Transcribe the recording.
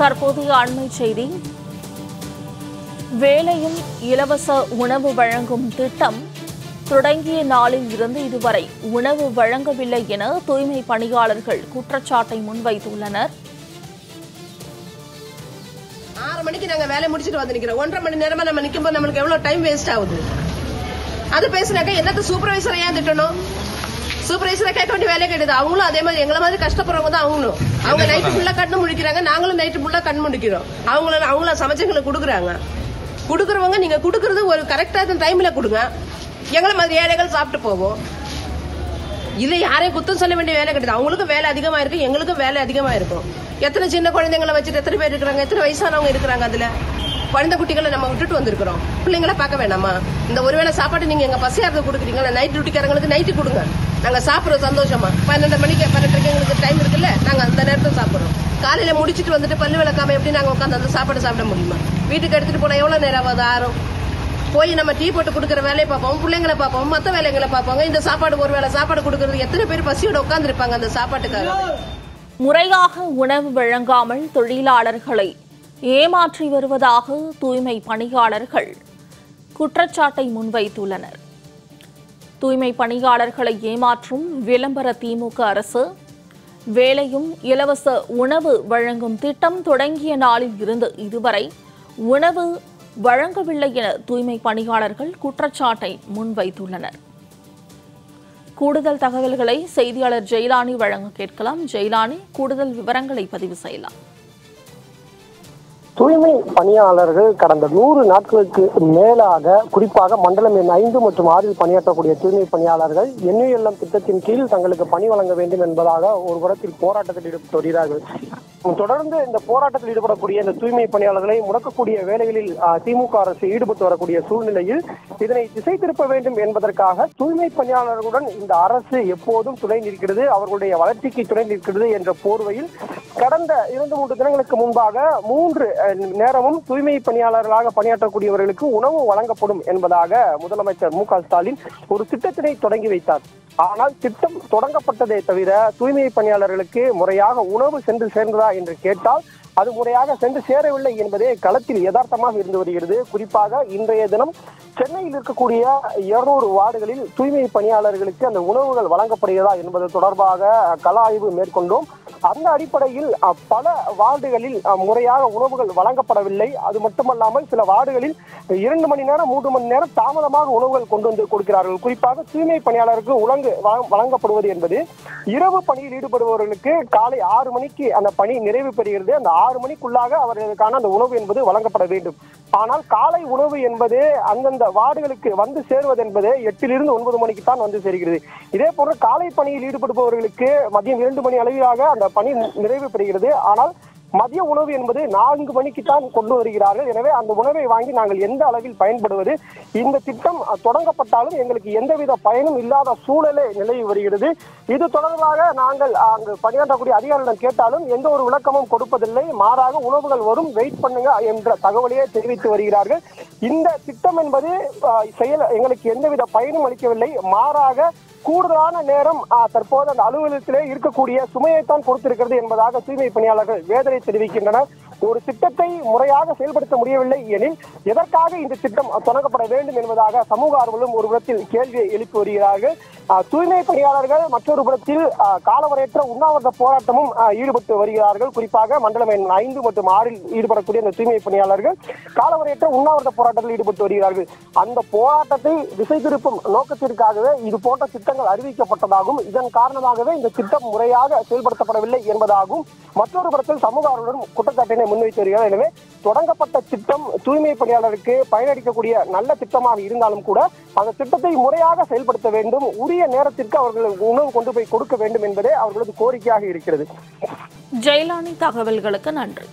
தற்போதைய அண்மை செய்தி. வேலையும் இலவச உணவு வழங்கும் திட்டம் தொடங்கிய நாளில் இருந்து இதுவரை உணவு வழங்கவில்லை என தூய்மை பணியாளர்கள் குற்றச்சாட்டை முன்வைத்துள்ளனர். 6 மணிக்கு நாங்க வேலை முடிச்சிட்டு வந்து நிக்கிறோம். 1.5 மணி நேரமா நம்ம நிக்கும்போது நமக்கு எவ்வளவு டைம் வேஸ்ட் ஆகுது. அது பேசினாக்க என்னத்த சூப்பர்வைசரை ஏன் திட்டணும்? சூப்பர்வைசரை கேட்க வேண்டிய வேலையை கேட்டது. அவங்களும் அதே மாதிரி எங்களை மாதிரி கஷ்டப்படுறவங்க தான் அவங்களும். அவங்க நைட்டு ஃபுல்லா கண்ணு முடிக்கிறாங்க, நாங்களும் நைட்டு ஃபுல்லா கண் முடிக்கிறோம். அவங்கள சமைச்சவங்களுக்கு கொடுக்குறாங்க. கொடுக்குறவங்க நீங்க கொடுக்கறது ஒரு கரெக்டான டைம்ல கொடுங்க. எங்களை மாதிரி ஏழைகள் சாப்பிட்டு போவோம். இல்ல யாரையும் குத்தம் சொல்ல வேண்டிய வேலை கிடையாது. அவங்களுக்கும் வேலை அதிகமா இருக்கு, எங்களுக்கும் வேலை அதிகமா இருக்கும். எத்தனை சின்ன குழந்தைங்களை வச்சுட்டு எத்தனை பேர் இருக்கிறாங்க, எத்தனை வயசானவங்க இருக்கிறாங்க. அதுல குழந்தை குட்டிகளை நம்ம விட்டுட்டு வந்திருக்கிறோம். பிள்ளைங்களை பார்க்க வேணாமா? இந்த ஒருவேளை சாப்பாடு நீங்க எங்க பசியாரத்தை கொடுக்குறீங்களா? நைட் டியூட்டிக்காரங்களுக்கு நைட்டு கொடுங்க. நாங்க சாப்பிடுறோம் சந்தோஷமா. 12 மணிக்கு 12:30 எங்களுக்கு டைம் இருக்குல்ல, நாங்க அந்த நேரத்தில் சாப்பிடுறோம். காலையில முடிச்சிட்டு வந்துட்டு பல்லு விளக்காம எப்படி நாங்க உட்காந்து அந்த சாப்பாடு சாப்பிட முடியுமா? வீட்டுக்கு எடுத்துட்டு போனா எவ்வளவு நேரம் ஆகுது? ஆறும். போய் நம்ம டீ போட்டு கொடுக்குற வேலையை பார்ப்போம், பிள்ளைங்களை பார்ப்போம், மற்ற வேலைகளை பார்ப்பாங்க. இந்த சாப்பாடு ஒரு வேளை சாப்பாடு கொடுக்கறது எத்தனை பேர் பசியோட உட்காந்துருப்பாங்க அந்த சாப்பாட்டுக்காக? முறையாக உணவு வழங்காமல் தொழிலாளர்களை ஏமாற்றி வருவதாக தூய்மை பணியாளர்கள் குற்றச்சாட்டை முன்வைத்துள்ளனர். தூய்மை பணியாளர்களை ஏமாற்றும் விளம்பர திமுக அரசு வேலையும் இலவச உணவு வழங்கும் திட்டம் தொடங்கிய நாளில் இருந்து இதுவரை உணவு வழங்கவில்லை என தூய்மை பணியாளர்கள் குற்றச்சாட்டை முன்வைத்துள்ளனர். கூடுதல் தகவல்களை செய்தியாளர் ஜெயலானி வழங்க கேட்கலாம். ஜெயலானி, கூடுதல் விவரங்களை பதிவு செய்யலாம். தூய்மை பணியாளர்கள் கடந்த 100 நாட்களுக்கு மேலாக குறிப்பாக மண்டலம் எண் 5 மற்றும் 6 பணியாற்றக்கூடிய தூய்மை பணியாளர்கள் NULM திட்டத்தின் கீழ் தங்களுக்கு பணி வழங்க வேண்டும் என்பதாக ஒரு புறத்தில் போராட்டத்தில் ஈடுபட்டு வருகிறார்கள். தொடர்ந்து இந்த போராட்டத்தில் ஈடுபடக்கூடிய இந்த தூய்மை பணியாளர்களை முடக்கக்கூடிய வேலைகளில் திமுக அரசு ஈடுபட்டு வரக்கூடிய சூழ்நிலையில் இதனை திசை திருப்ப வேண்டும் என்பதற்காக தூய்மை பணியாளர்களுடன் இந்த அரசு எப்போதும் துணை நிற்கிறது, அவர்களுடைய வளர்ச்சிக்கு துணை நிற்கிறது என்ற போர்வையில் கடந்த 2-3 தினங்களுக்கு முன்பாக 3 நேரமும் தூய்மை பணியாளர்களாக பணியாற்றக்கூடியவர்களுக்கு உணவு வழங்கப்படும் என்பதாக முதலமைச்சர் மு க ஸ்டாலின் ஒரு திட்டத்தினை தொடங்கி வைத்தார். ஆனால் திட்டம் தொடங்கப்பட்டதே தவிர தூய்மை பணியாளர்களுக்கு முறையாக உணவு சென்று சேர்ந்ததா என்று கேட்டால் அது முறையாக சென்று சேரவில்லை என்பதே களத்தில் யதார்த்தமாக இருந்து வருகிறது. குறிப்பாக இன்றைய தினம் சென்னையில் இருக்கக்கூடிய 200 வார்டுகளில் தூய்மை பணியாளர்களுக்கு அந்த உணவுகள் வழங்கப்படுகிறதா என்பது தொடர்பாக கள ஆய்வு மேற்கொண்டோம். அந்த அடிப்படையில் பல வார்டுகளில் முறையாக உணவுகள் வழங்கப்படவில்லை. அது மட்டுமல்லாமல் சில வார்டுகளில் 2 மணி நேரம் 3 மணி நேரம் தாமதமாக உணவுகள் கொண்டு வந்து கொடுக்கிறார்கள். குறிப்பாக தூய்மை பணியாளருக்கு வழங்கப்படுவது என்பது இரவு பணியில் ஈடுபடுபவர்களுக்கு காலை 6 மணிக்கு அந்த பணி நிறைவு பெறுகிறது. அந்த 6 மணிக்குள்ளாக அவர்களுக்கான அந்த உணவு என்பது வழங்கப்பட வேண்டும். ஆனால் காலை உணவு என்பது அந்தந்த வார்டுகளுக்கு வந்து சேருவது என்பது 8லிருந்து 9 மணிக்கு தான் வந்து சேர்கிறது. இதே போன்று காலை பணியில் ஈடுபடுபவர்களுக்கு மதியம் 2 மணி அளவிலாக அந்த பணி நிறைவு பெறுகிறது. ஆனால் மதிய உணவு என்பது 4 மணிக்கு தான் கொண்டு வருகிறார்கள். எனவே அந்த உணவை வாங்கி நாங்கள் எந்த அளவில் பயன்படுவது? இந்த திட்டம் தொடங்கப்பட்டாலும் எங்களுக்கு எந்தவித பயனும் இல்லாத சூழலே நிலவி வருகிறது. இது தொடர்பாக நாங்கள் அங்கு பணியாற்றக்கூடிய அதிகாரிகளிடம் கேட்டாலும் எந்த ஒரு விளக்கமும் கொடுப்பதில்லை. மாறாக உணவுகள் வரும், வெயிட் பண்ணுங்க என்ற தகவலையே தெரிவித்து வருகிறார்கள். இந்த திட்டம் என்பது எங்களுக்கு எந்தவித பயனும் அளிக்கவில்லை. மாறாக கூடுதலான நேரம் தற்போது அந்த அலுவலகத்திலே இருக்கக்கூடிய சுமையைத்தான் கொடுத்திருக்கிறது என்பதாக தூய்மை பணியாளர்கள் வேதனை தெரிவிக்கின்றனர். ஒரு திட்டத்தை முறையாக செயல்படுத்த முடியவில்லை எனில் எதற்காக இந்த திட்டம் தொடங்கப்பட வேண்டும் என்பதாக சமூக ஆர்வலரும் ஒரு புறத்தில் கேள்வியை எழுப்பி வருகிறார்கள். தூய்மை பணியாளர்கள் மற்றொரு புறத்தில் காலவரையற்ற உண்ணாவிரத போராட்டமும் ஈடுபட்டு வருகிறார்கள். குறிப்பாக மண்டலம் எண் 5 மற்றும் 6 ஈடுபடக்கூடிய இந்த தூய்மை பணியாளர்கள் காலவரையற்ற உண்ணாவிரத போராட்டத்தில் ஈடுபட்டு வருகிறார்கள். அந்த போராட்டத்தை திசை திருப்பும் நோக்கத்திற்காகவே இது போன்ற திட்டங்கள் அறிவிக்கப்பட்டதாகவும் இதன் காரணமாகவே இந்த திட்டம் முறையாக செயல்படுத்தப்படவில்லை என்பதாகவும் மற்றொரு புறத்தில் சமூக ஆர்வலரும் குற்றச்சாட்டினை முன்வைத்து வருகிறார். எனவே தொடங்கப்பட்ட திட்டம் தூய்மை பணியாளருக்கு பயனளிக்கக்கூடிய நல்ல திட்டமாக இருந்தாலும் கூட அந்த திட்டத்தை முறையாக செயல்படுத்த வேண்டும், உரிய நேரத்திற்கு அவர்கள் உணவு கொண்டு போய் கொடுக்க வேண்டும் என்பதே அவர்களது கோரிக்கையாக இருக்கிறது. ஜெயலானி, தகவல்களுக்கு நன்றி.